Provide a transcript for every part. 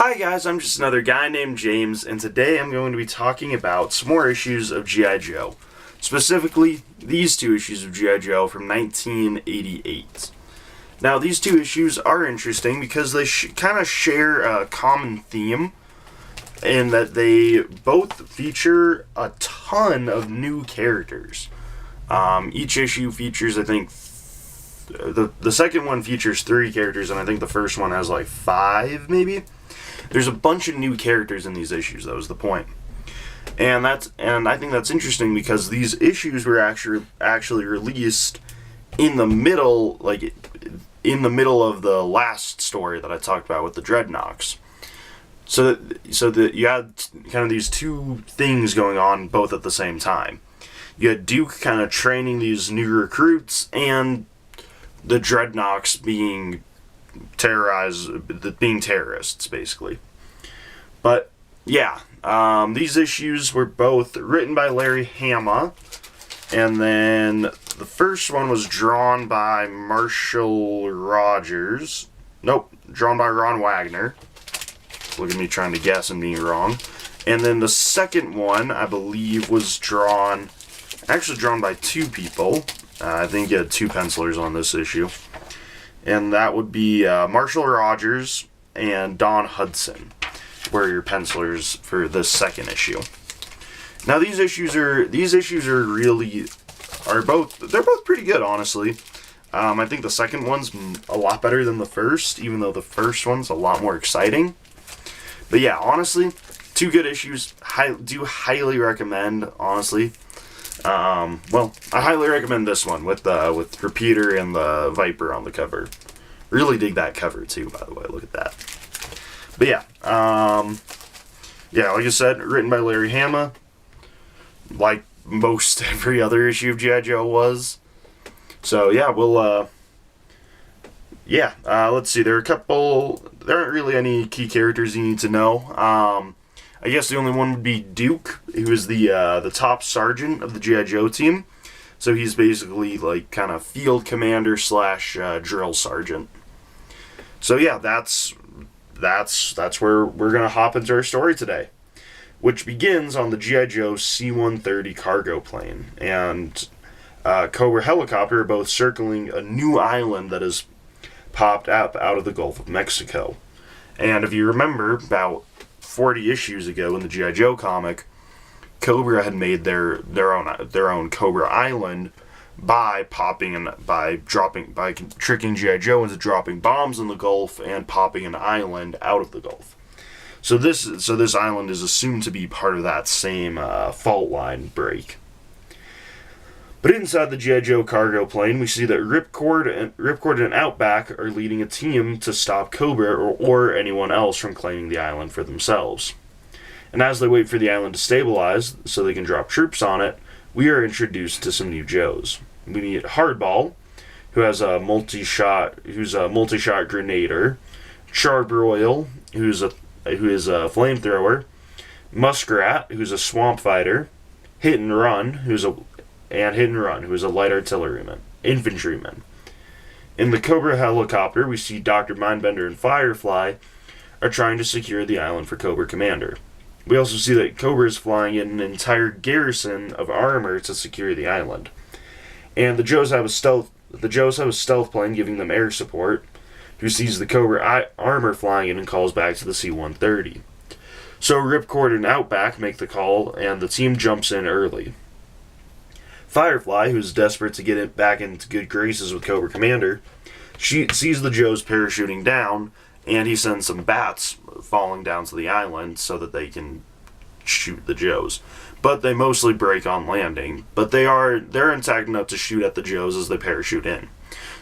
Hi guys, I'm just another guy named James, and today I'm going to be talking about some more issues of G.I. Joe. Specifically, these two issues of G.I. Joe from 1988. Now, these two issues are interesting because they kind of share a common theme in that they both feature a ton of new characters. Each issue features, I think, the second one features 3 characters, and I think the first one has like 5, maybe? There's a bunch of new characters in these issues, that was the point. And I think that's interesting because these issues were actually released in the middle, of the last story that I talked about with the Dreadnoks. So that you had kind of these two things going on both at the same time. You had Duke kind of training these new recruits, and the Dreadnoks being terrorists, basically. But yeah, these issues were both written by Larry Hama, and then the first one was drawn by Marshall Rogers. Nope, drawn by Ron Wagner. Look at me trying to guess and being wrong. And then the second one, I believe, was drawn by 2 people. I think you had 2 pencilers on this issue. And that would be Marshall Rogers and Don Hudson were your pencilers for this second issue. Now they're both pretty good, honestly. I think the second one's a lot better than the first, even though the first one's a lot more exciting. But yeah, honestly, 2 good issues. Do highly recommend, honestly. I highly recommend this one with Repeater and the Viper on the cover. Really dig that cover too, by the way. Look at that. But yeah, like I said, written by Larry Hama, like most every other issue of G.I. Joe was. So yeah, let's see. There aren't really any key characters you need to know. I guess the only one would be Duke, who is the top sergeant of the G.I. Joe team. So he's basically like kind of field commander / drill sergeant. So yeah, that's where we're gonna hop into our story today, which begins on the G.I. Joe C-130 cargo plane and Cobra helicopter are both circling a new island that has popped up out of the Gulf of Mexico. And if you remember, about 40 issues ago in the G.I. Joe comic, Cobra had made their own Cobra Island by tricking G.I. Joe into dropping bombs in the Gulf and popping an island out of the Gulf. So this island is assumed to be part of that same fault line break. But inside the G.I. Joe cargo plane, we see that Ripcord and Outback are leading a team to stop Cobra or anyone else from claiming the island for themselves. And as they wait for the island to stabilize so they can drop troops on it, we are introduced to some new Joes. We meet Hardball, who's a multi-shot grenader, Charbroil, who is a flamethrower, Muskrat, who's a swamp fighter, Hit and Run, who's a light infantryman. In the Cobra helicopter, we see Dr. Mindbender and Firefly are trying to secure the island for Cobra Commander. We also see that Cobra is flying in an entire garrison of armor to secure the island. And the Joes have a stealth plane giving them air support, who sees the Cobra armor flying in and calls back to the C-130. So Ripcord and Outback make the call, and the team jumps in early. Firefly, who's desperate to get it back into good graces with Cobra Commander, she sees the Joes parachuting down, and he sends some bats falling down to the island so that they can shoot the Joes. But they mostly break on landing. But they're intact enough to shoot at the Joes as they parachute in.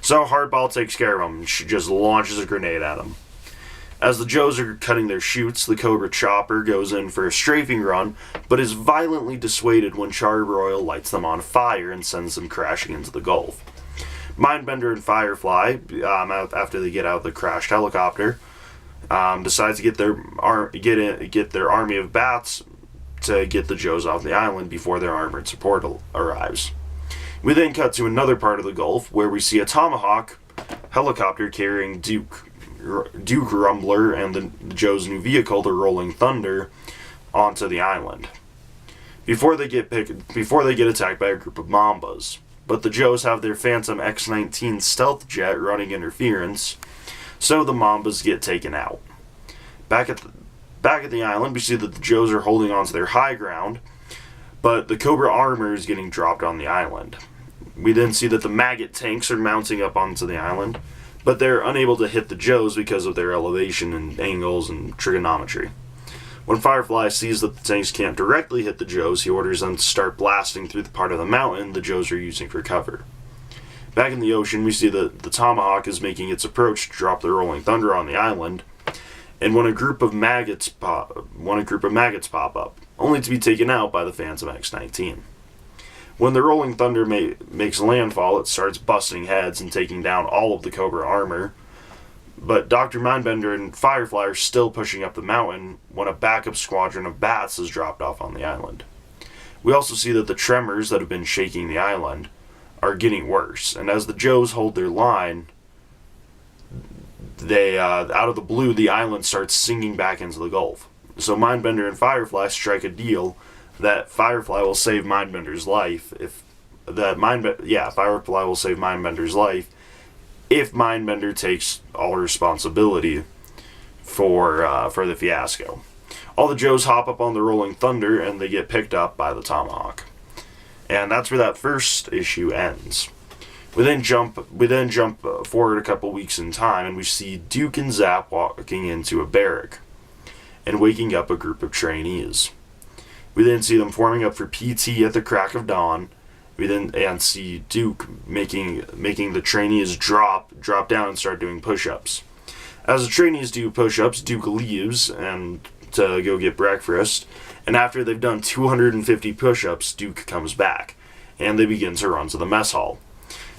So Hardball takes care of them, and she just launches a grenade at them. As the Joes are cutting their chutes, the Cobra chopper goes in for a strafing run, but is violently dissuaded when Charbroil lights them on fire and sends them crashing into the Gulf. Mindbender and Firefly, after they get out of the crashed helicopter, decide to get their army of bats to get the Joes off the island before their armored support arrives. We then cut to another part of the Gulf where we see a Tomahawk helicopter carrying Duke, Rumbler and the Joe's new vehicle, the Rolling Thunder, onto the island before they get attacked by a group of Mambas. But the Joes have their Phantom X-19 stealth jet running interference, so the Mambas get taken out. Back at the island, we see that the Joes are holding on to their high ground, but the Cobra armor is getting dropped on the island. We then see that the Maggot tanks are mounting up onto the island, but they're unable to hit the Joes because of their elevation and angles and trigonometry. When Firefly sees that the tanks can't directly hit the Joes, he orders them to start blasting through the part of the mountain the Joes are using for cover. Back in the ocean, we see that the Tomahawk is making its approach to drop the Rolling Thunder on the island, and when a group of maggots pop up, only to be taken out by the Phantom X-19. When the Rolling Thunder makes landfall, it starts busting heads and taking down all of the Cobra armor, but Dr. Mindbender and Firefly are still pushing up the mountain when a backup squadron of bats is dropped off on the island. We also see that the tremors that have been shaking the island are getting worse, and as the Joes hold their line, they out of the blue, the island starts sinking back into the Gulf. So Mindbender and Firefly strike a deal that Firefly will save Mindbender's life Firefly will save Mindbender's life if Mindbender takes all responsibility for the fiasco. All the Joes hop up on the Rolling Thunder and they get picked up by the Tomahawk. And that's where that first issue ends. We then jump forward a couple weeks in time and we see Duke and Zap walking into a barrack and waking up a group of trainees. We then see them forming up for PT at the crack of dawn. We then see Duke making the trainees drop down and start doing push-ups. As the trainees do push-ups, Duke leaves and to go get breakfast, and after they've done 250 push-ups, Duke comes back, and they begin to run to the mess hall,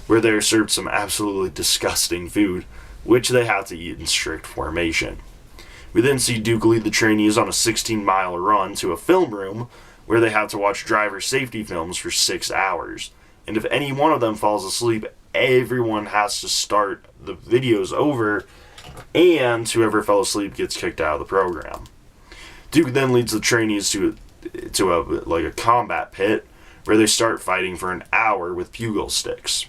where they're served some absolutely disgusting food, which they have to eat in strict formation. We then see Duke lead the trainees on a 16-mile run to a film room, where they have to watch driver safety films for 6 hours. And if any one of them falls asleep, everyone has to start the videos over, and whoever fell asleep gets kicked out of the program. Duke then leads the trainees to a combat pit, where they start fighting for an hour with bugle sticks.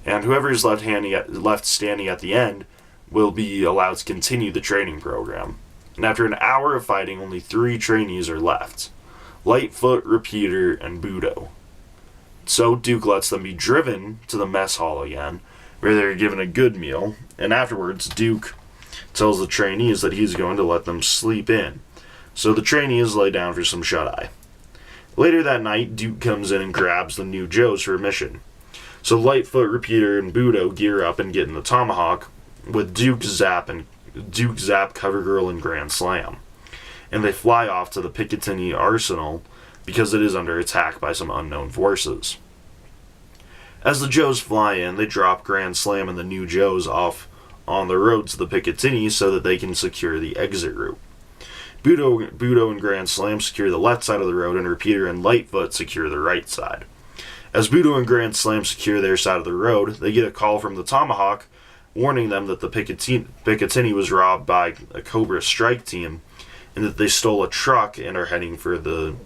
And whoever is left standing at the end will be allowed to continue the training program. And after an hour of fighting, only 3 trainees are left: Lightfoot, Repeater, and Budo. So Duke lets them be driven to the mess hall again, where they're given a good meal, and afterwards Duke tells the trainees that he's going to let them sleep in. So the trainees lay down for some shut-eye. Later that night, Duke comes in and grabs the new Joes for a mission. So Lightfoot, Repeater, and Budo gear up and get in the Tomahawk, with Duke, Zap, Covergirl, and Grand Slam. And they fly off to the Picatinny Arsenal because it is under attack by some unknown forces. As the Joes fly in, they drop Grand Slam and the new Joes off on the road to the Picatinny so that they can secure the exit route. Budo and Grand Slam secure the left side of the road, and Repeater and Lightfoot secure the right side. As Budo and Grand Slam secure their side of the road, they get a call from the Tomahawk warning them that the Picatinny was robbed by a Cobra strike team, and that they stole a truck and are heading for the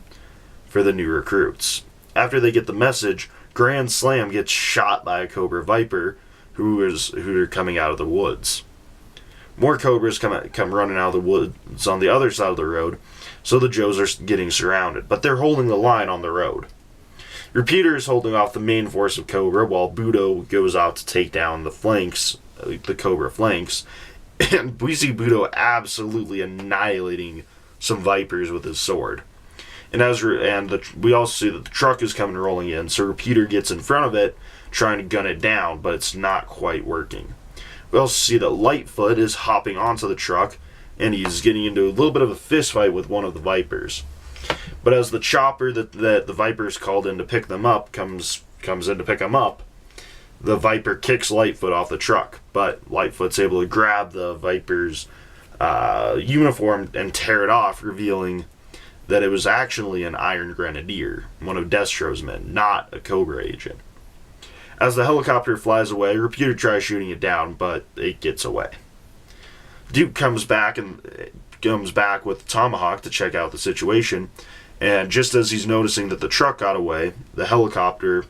new recruits. After they get the message, Grand Slam gets shot by a Cobra Viper who are coming out of the woods. More Cobras come running out of the woods on the other side of the road, so the Joes are getting surrounded, but they're holding the line on the road. Repeater is holding off the main force of Cobra, while Budo goes out to take down the flanks, the Cobra flanks, and we see Budo absolutely annihilating some Vipers with his sword. And we also see that the truck is coming rolling in, so Repeater gets in front of it, trying to gun it down, but it's not quite working. We also see that Lightfoot is hopping onto the truck, and he's getting into a little bit of a fist fight with one of the Vipers. But as the chopper that the Vipers called in to pick them up comes in to pick them up, the Viper kicks Lightfoot off the truck. But Lightfoot's able to grab the Viper's uniform and tear it off, revealing that it was actually an Iron Grenadier, one of Destro's men, not a Cobra agent. As the helicopter flies away, Repeater tries shooting it down, but it gets away. Duke comes back with Tomahawk to check out the situation, and just as he's noticing that the truck got away, the helicopter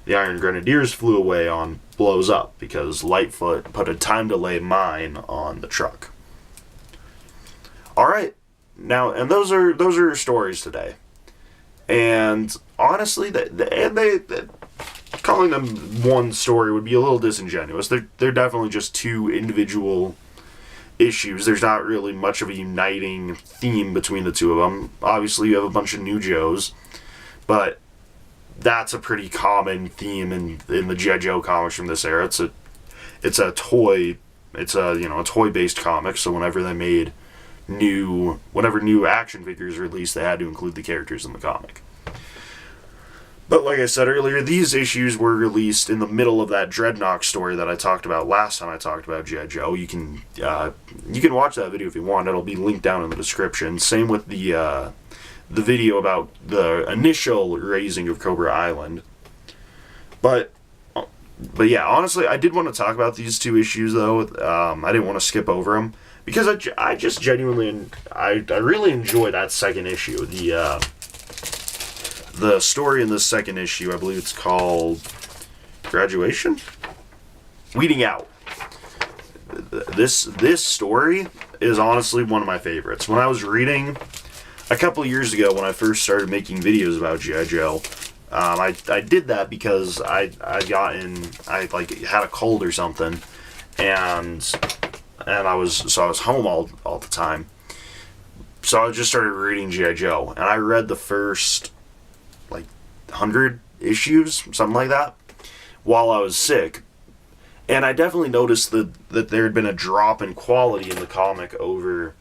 the Iron Grenadiers flew away on blows up because Lightfoot put a time delay mine on the truck. All right, now and those are stories today, and honestly, they calling them one story would be a little disingenuous. They're definitely just two individual issues. There's not really much of a uniting theme between the two of them. Obviously, you have a bunch of new Joes, but that's a pretty common theme in the G.I. Joe comics from this era. It's a toy based comic. So whenever new action figures released, they had to include the characters in the comic. But like I said earlier, these issues were released in the middle of that Dreadnought story that I talked about last time I talked about G.I. Joe. You can watch that video if you want. It'll be linked down in the description. Same with the video about the initial raising of Cobra Island. But yeah, honestly, I did want to talk about these two issues though. I didn't want to skip over them because I just genuinely I really enjoy that second issue. The story in this second issue, I believe it's called Graduation? Weeding Out. This story is honestly one of my favorites. When I was reading a couple of years ago, when I first started making videos about G.I. Joe, I did that because I had a cold or something, and I was home all the time. So I just started reading G.I. Joe, and I read the first 100 issues, something like that, while I was sick. And I definitely noticed that there had been a drop in quality in the comic over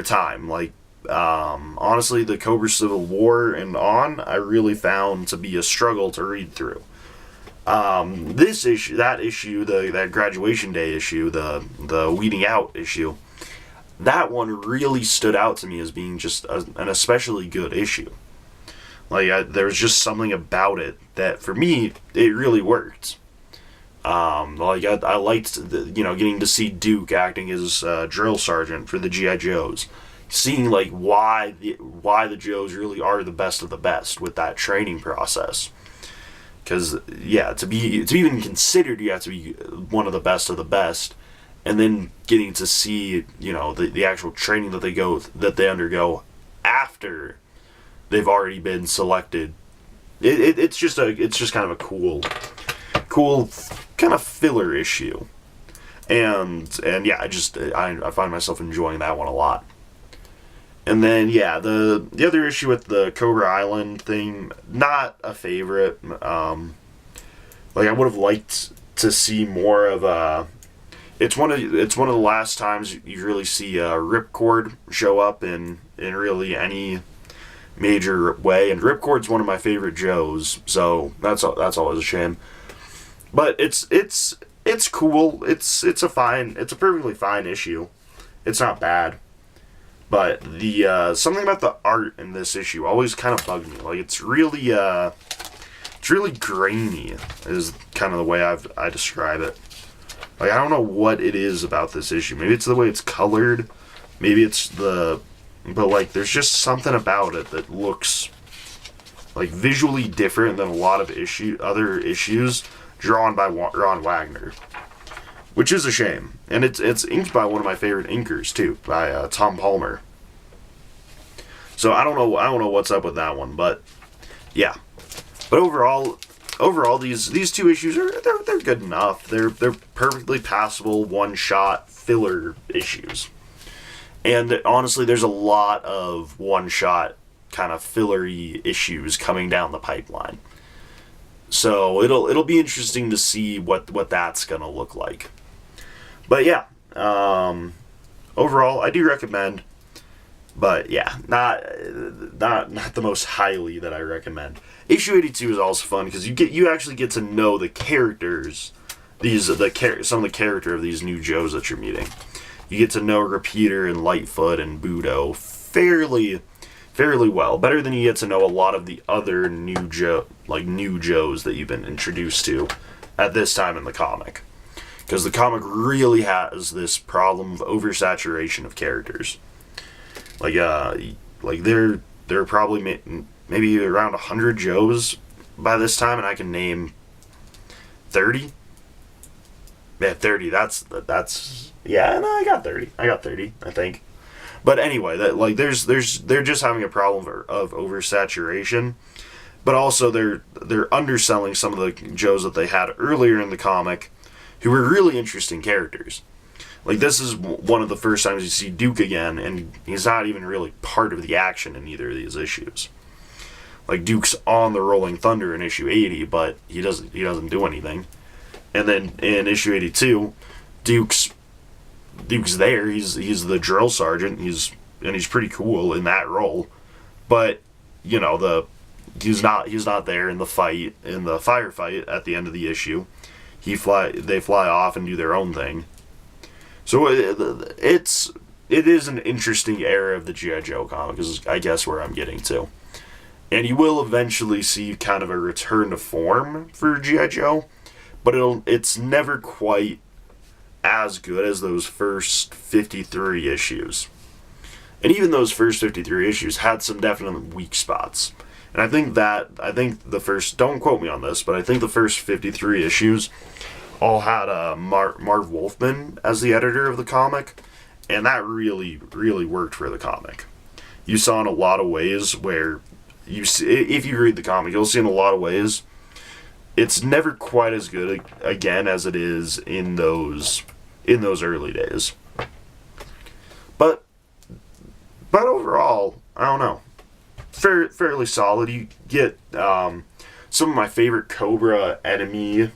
time. Honestly, the Cobra Civil War and on, I really found to be a struggle to read through. This issue, that Graduation Day issue, the Weeding Out issue, that one really stood out to me as being just an especially good issue. There was just something about it that, for me, it really worked. I liked, getting to see Duke acting as drill sergeant for the G.I. Joes. Seeing, why the Joes really are the best of the best with that training process. Because, yeah, to be even considered, you have to be one of the best of the best. And then getting to see, the actual training that they undergo after they've already been selected. It's just kind of a cool kind of filler issue, and yeah, I find myself enjoying that one a lot. And then yeah, the other issue with the Cobra Island thing, not a favorite. I would have liked to see more of a. It's one of the last times you really see Ripcord show up in really any major way, and Ripcord's one of my favorite Joes, so that's always a shame. But it's cool. It's a perfectly fine issue. It's not bad. But the something about the art in this issue always kind of bugged me. It's really grainy is kind of the way I describe it. I don't know what it is about this issue. Maybe it's the way it's colored. Maybe it's but there's just something about it that looks visually different than a lot of other issues drawn by Ron Wagner, which is a shame. And it's inked by one of my favorite inkers too, by Tom Palmer. So I don't know what's up with that one, but yeah. But overall, these two issues they're good enough. They're perfectly passable one-shot filler issues. And honestly, there's a lot of one-shot kind of fillery issues coming down the pipeline. So it'll be interesting to see what that's gonna look like. But yeah, overall, I do recommend. But yeah, not the most highly that I recommend. Issue 82 is also fun because you actually get to know the characters, some of the character of these new Joes that you're meeting. You get to know Repeater and Lightfoot and Budo fairly well, better than you get to know a lot of the other new Joes that you've been introduced to at this time in the comic. because the comic really has this problem of oversaturation of characters. Like there are probably maybe around 100 Joes by this time, and I can name 30. Yeah, 30. That's yeah. No, I got 30. I got 30. I think. But anyway, they're just having a problem of oversaturation, but also they're underselling some of the Joes that they had earlier in the comic, who were really interesting characters. Like, this is one of the first times you see Duke again, and he's not even really part of the action in either of these issues. Like, Duke's on the Rolling Thunder in issue 80, but he doesn't do anything. And then in issue 82, Duke's there. He's the drill sergeant. He's pretty cool in that role, but you know he's not there in the firefight at the end of the issue. They fly off and do their own thing. So it is an interesting era of the G.I. Joe comic, is I guess where I'm getting to, and you will eventually see kind of a return to form for G.I. Joe, but it's never quite as good as those first 53 issues. And even those first 53 issues had some definite weak spots. And I think the first, don't quote me on this, but I think the first 53 issues all had Marv Wolfman as the editor of the comic, and that really, really worked for the comic. You saw in a lot of ways where, if you read the comic, you'll see in a lot of ways, it's never quite as good again as it is in those early days. But overall, I don't know, fairly solid. You get some of my favorite Cobra Enemy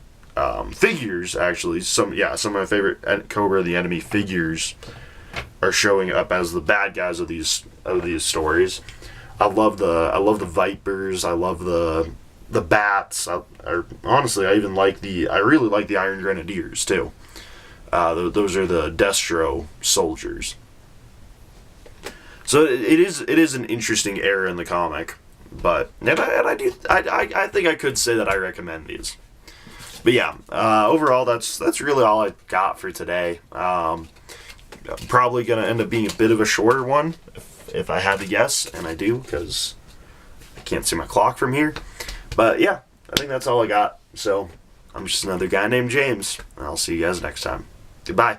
figures, actually. Some of my favorite Cobra the Enemy figures are showing up as the bad guys of these stories. I love the Vipers. I love the Bats. Honestly, I really like the Iron Grenadiers too. Those are the Destro soldiers. So it is an interesting era in the comic, but I think I could say that I recommend these. But yeah, overall that's really all I got for today. Probably gonna end up being a bit of a shorter one if I had to guess, and I do because I can't see my clock from here. But yeah, I think that's all I got. So I'm just another guy named James, and I'll see you guys next time. Goodbye.